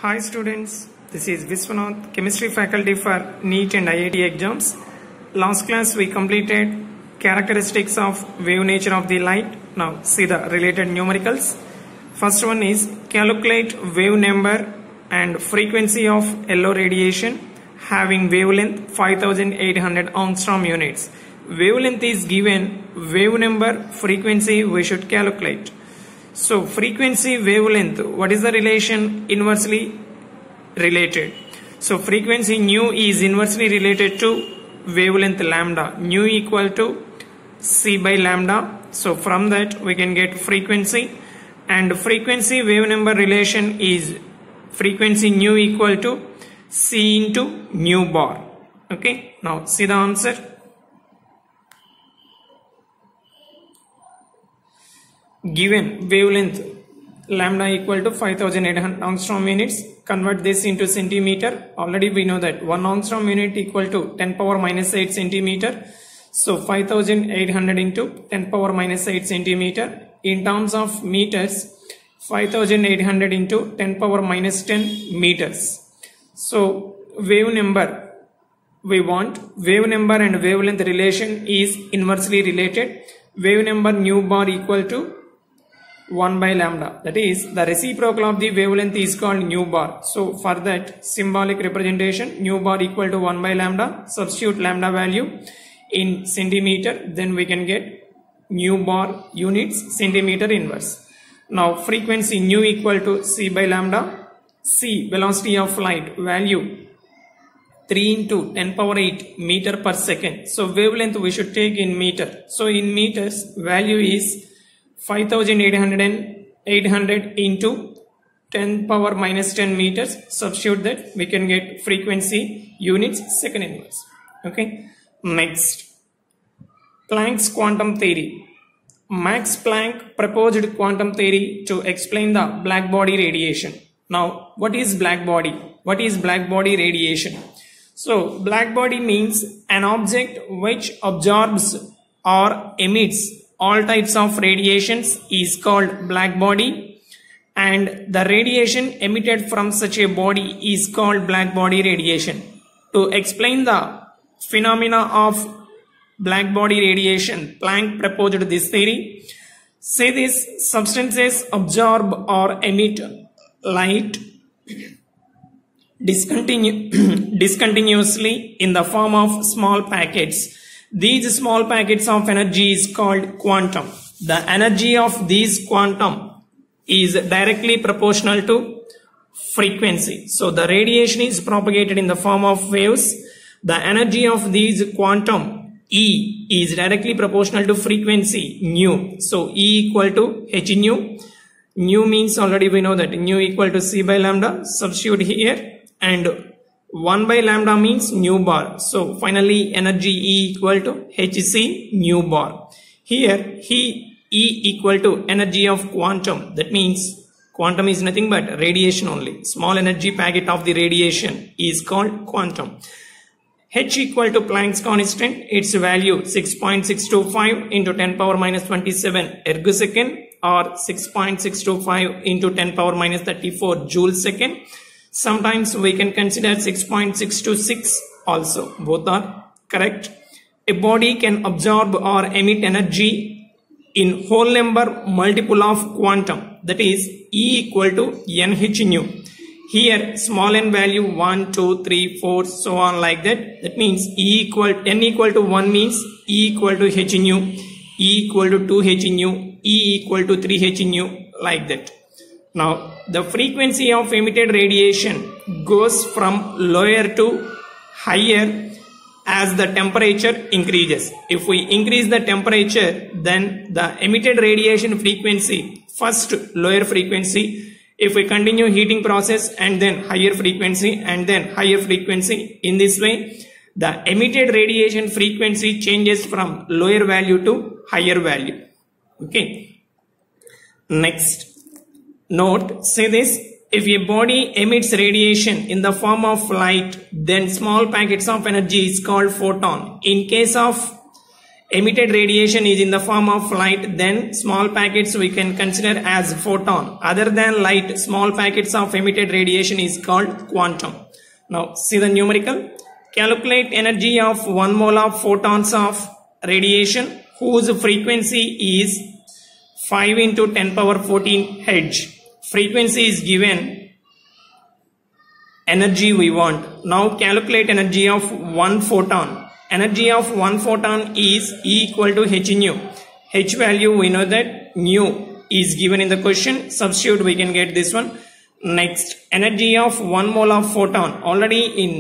Hi students, this is Viswanath, Chemistry faculty for NEET and IIT exams. Last class we completed characteristics of wave nature of the light. Now see the related numericals. First one is calculate wave number and frequency of yellow radiation having wavelength 5800 angstrom units. Wavelength is given, wave number, frequency we should calculate. So frequency, wavelength, what is the relation? Inversely related. So frequency nu is inversely related to wavelength lambda. Nu equal to c by lambda. So from that we can get frequency, and frequency wave number relation is frequency nu equal to c into nu bar. Okay, now see the answer. Given wavelength lambda equal to 5800 angstrom units, convert this into centimeter. Already we know that 1 angstrom unit equal to 10 power minus 8 centimeter. So 5800 into 10 power minus 8 centimeter. In terms of meters, 5800 into 10 power minus 10 meters. So wave number we want, wave number and wavelength relation is inversely related. Wave number nu bar equal to 1 by lambda, that is the reciprocal of the wavelength is called nu bar. So for that symbolic representation, nu bar equal to 1 by lambda, substitute lambda value in centimeter, then we can get nu bar units centimeter inverse. Now frequency nu equal to c by lambda, c velocity of light value 3 into 10 power 8 meter per second. So wavelength we should take in meter. So in meters value is 5800 into 10 power minus 10 meters. Substitute that, we can get frequency units second inverse. Okay, next, Planck's quantum theory. Max Planck proposed quantum theory to explain the black body radiation. Now what is black body? What is black body radiation? So black body means an object which absorbs or emits all types of radiations is called black body, and the radiation emitted from such a body is called black body radiation. To explain the phenomena of black body radiation, Planck proposed this theory. Say these substances absorb or emit light discontinuously in the form of small packets. These small packets of energy is called quantum. The energy of these quantum is directly proportional to frequency. So the radiation is propagated in the form of waves. The energy of these quantum E is directly proportional to frequency nu. So E equal to h nu. Nu means already we know that nu equal to c by lambda. Substitute here, and 1 by lambda means nu bar. So finally energy E equal to hc nu bar. Here E equal to energy of quantum. That means quantum is nothing but radiation only. Small energy packet of the radiation is called quantum. H equal to Planck's constant. Its value 6.625 into 10 power minus 27 ergosecond, or 6.625 into 10 power minus 34 joule second. Sometimes we can consider 6.626 also. Both are correct. A body can absorb or emit energy in whole number multiple of quantum, that is E equal to nh nu. Here small n value 1, 2, 3, 4 so on like that. That means n equal to 1 means E equal to h nu, E equal to 2 h nu, E equal to 3 h nu, like that. Now the frequency of emitted radiation goes from lower to higher as the temperature increases. If we increase the temperature, then the emitted radiation frequency, first lower frequency, if we continue heating process and then higher frequency and then higher frequency, in this way the emitted radiation frequency changes from lower value to higher value. Okay, next. Note, say this, if a body emits radiation in the form of light, then small packets of energy is called photon. In case of emitted radiation is in the form of light, then small packets we can consider as photon. Other than light, small packets of emitted radiation is called quantum. Now see the numerical. Calculate energy of 1 mole of photons of radiation whose frequency is 5 into 10 power 14 Hz. Frequency is given, energy we want. Now calculate energy of 1 photon. Energy of 1 photon is E equal to h nu. H value we know that nu is given in the question. Substitute we can get this one. Next, energy of 1 mole of photon. Already in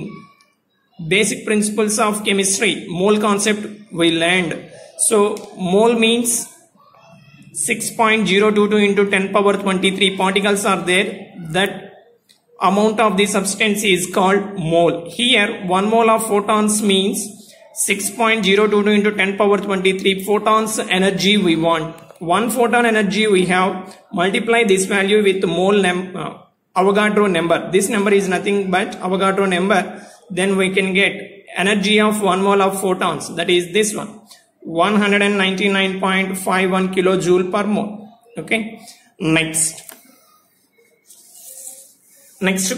basic principles of chemistry, mole concept we learned. So mole means 6.022 into 10 power 23 particles are there. That amount of the substance is called mole. Here 1 mole of photons means 6.022 into 10 power 23 photons energy we want. 1 photon energy we have. Multiply this value with mole Avogadro number. This number is nothing but Avogadro number. Then we can get energy of 1 mole of photons. That is this one. 199.51 kilojoule per mole. Okay. Next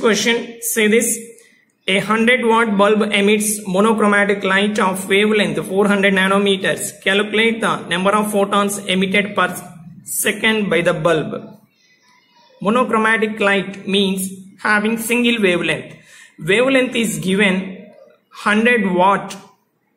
question. Say this. A 100-watt bulb emits monochromatic light of wavelength 400 nanometers. Calculate the number of photons emitted per second by the bulb. Monochromatic light means having single wavelength. Wavelength is given 100 watt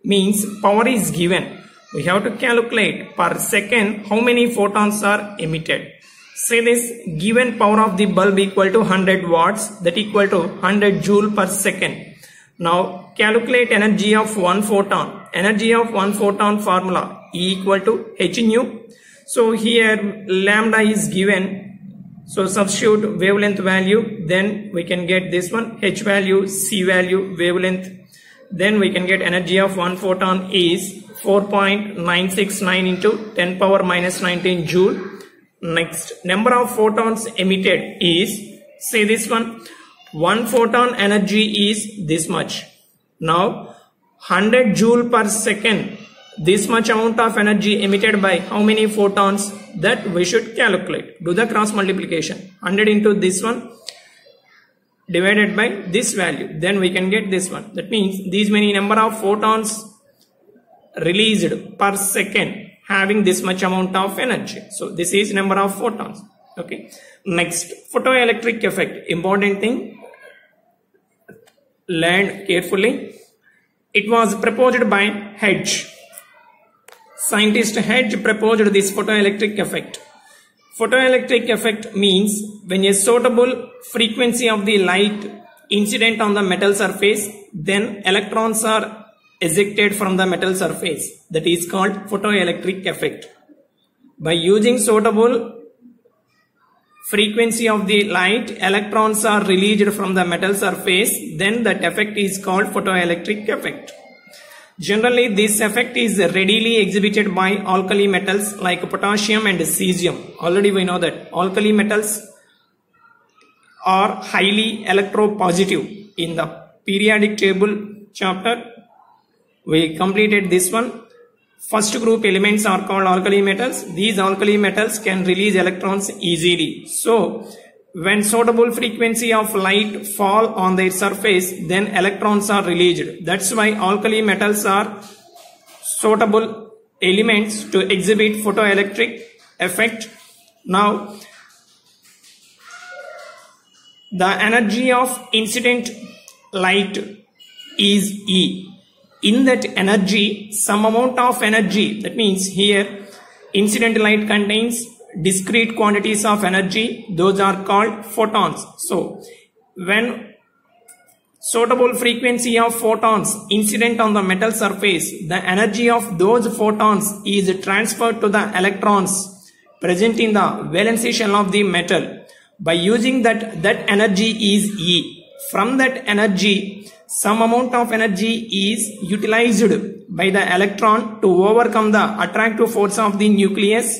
means power is given. We have to calculate per second how many photons are emitted. Say this, given power of the bulb equal to 100 watts, that equal to 100 joule per second. Now calculate energy of 1 photon. Energy of 1 photon formula E equal to h nu. So here lambda is given. So substitute wavelength value, then we can get this one, h value, c value, wavelength. Then we can get energy of 1 photon is 4.969 into 10 power minus 19 joule. Next, number of photons emitted is, say this one, 1 photon energy is this much. Now 100 joule per second, this much amount of energy emitted by how many photons, that we should calculate. Do the cross multiplication. 100 into this one divided by this value, then we can get this one. That means these many number of photons released per second having this much amount of energy. So this is number of photons. Okay. Next, photoelectric effect. Important thing. Learn carefully. It was proposed by Hedge. Scientist Hedge proposed this photoelectric effect. Photoelectric effect means when a suitable frequency of the light incident on the metal surface, then electrons are ejected from the metal surface. That is called photoelectric effect. By using suitable frequency of the light, electrons are released from the metal surface, then that effect is called photoelectric effect. Generally, this effect is readily exhibited by alkali metals like potassium and cesium. Already we know that alkali metals are highly electropositive. In the periodic table chapter, we completed this one. First group elements are called alkali metals. These alkali metals can release electrons easily. So, when suitable frequency of light fall on their surface, then electrons are released. That's why alkali metals are suitable elements to exhibit photoelectric effect. Now, the energy of incident light is E. In that energy, some amount of energy, that means here incident light contains discrete quantities of energy, those are called photons. So when suitable frequency of photons incident on the metal surface, the energy of those photons is transferred to the electrons present in the valency shell of the metal. By using that energy is E. From that energy, some amount of energy is utilized by the electron to overcome the attractive force of the nucleus,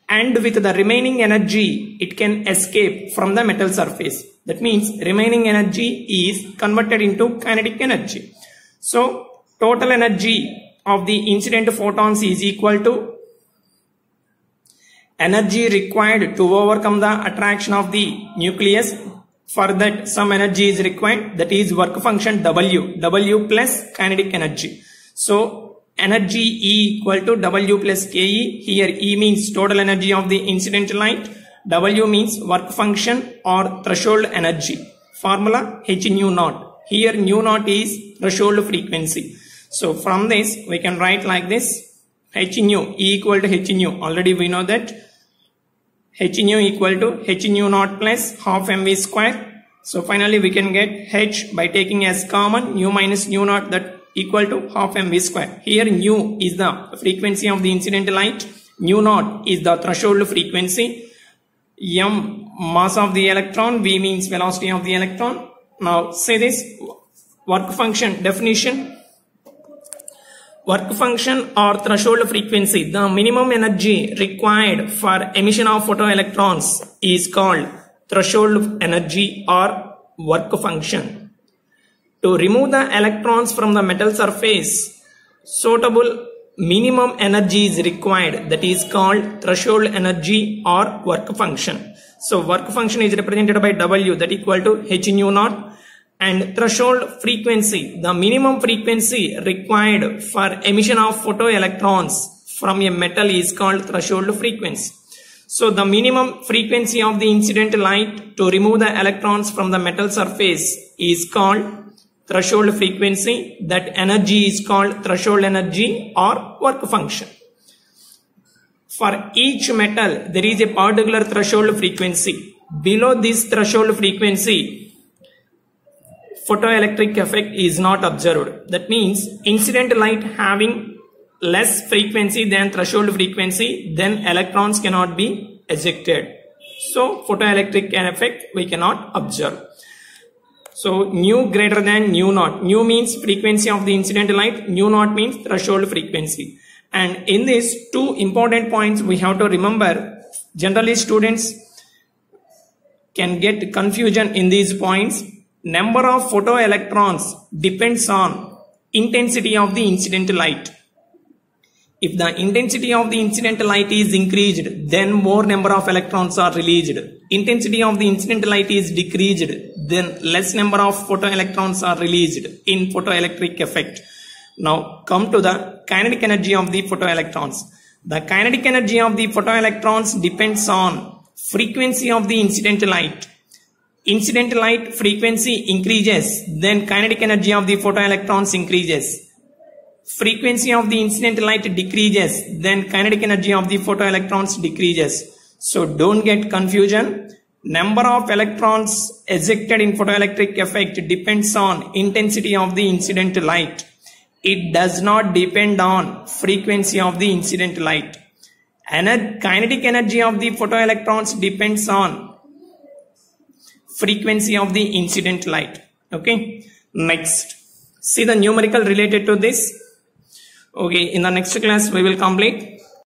and with the remaining energy it can escape from the metal surface. That means remaining energy is converted into kinetic energy. So total energy of the incident photons is equal to energy required to overcome the attraction of the nucleus. For that, some energy is required, that is work function W plus kinetic energy. So energy E equal to W plus KE. Here E means total energy of the incident light, W means work function or threshold energy. Formula H nu naught. Here nu naught is threshold frequency. So from this we can write like this: H nu E equal to H nu. Already we know that H nu equal to H nu naught plus half mv square. So finally we can get H by taking as common nu minus nu naught, that equal to half mv square. Here nu is the frequency of the incident light, nu naught is the threshold frequency, m mass of the electron, v means velocity of the electron. Now say this work function definition. Work function or threshold frequency, the minimum energy required for emission of photoelectrons is called threshold energy or work function. To remove the electrons from the metal surface, suitable minimum energy is required, that is called threshold energy or work function. So work function is represented by W, that equal to H nu naught, and threshold frequency, the minimum frequency required for emission of photoelectrons from a metal is called threshold frequency. So the minimum frequency of the incident light to remove the electrons from the metal surface is called threshold frequency. That energy is called threshold energy or work function. For each metal there is a particular threshold frequency. Below this threshold frequency, photoelectric effect is not observed. That means incident light having less frequency than threshold frequency, then electrons cannot be ejected. So photoelectric effect we cannot observe. So nu greater than nu naught. Nu means frequency of the incident light, nu naught means threshold frequency. And in these two important points we have to remember. Generally students can get confusion in these points. Number of photoelectrons depends on intensity of the incident light. If the intensity of the incident light is increased, then more number of electrons are released. Intensity of the incident light is decreased, then less number of photoelectrons are released in photoelectric effect. Now come to the kinetic energy of the photoelectrons. The kinetic energy of the photoelectrons depends on frequency of the incident light. Incident light frequency increases, then kinetic energy of the photoelectrons increases. Frequency of the incident light decreases, then kinetic energy of the photoelectrons decreases. So don't get confusion. Number of electrons ejected in photoelectric effect depends on intensity of the incident light. It does not depend on frequency of the incident light. Kinetic energy of the photoelectrons depends on frequency of the incident light. Okay. Next, see the numerical related to this. Okay, in the next class we will complete.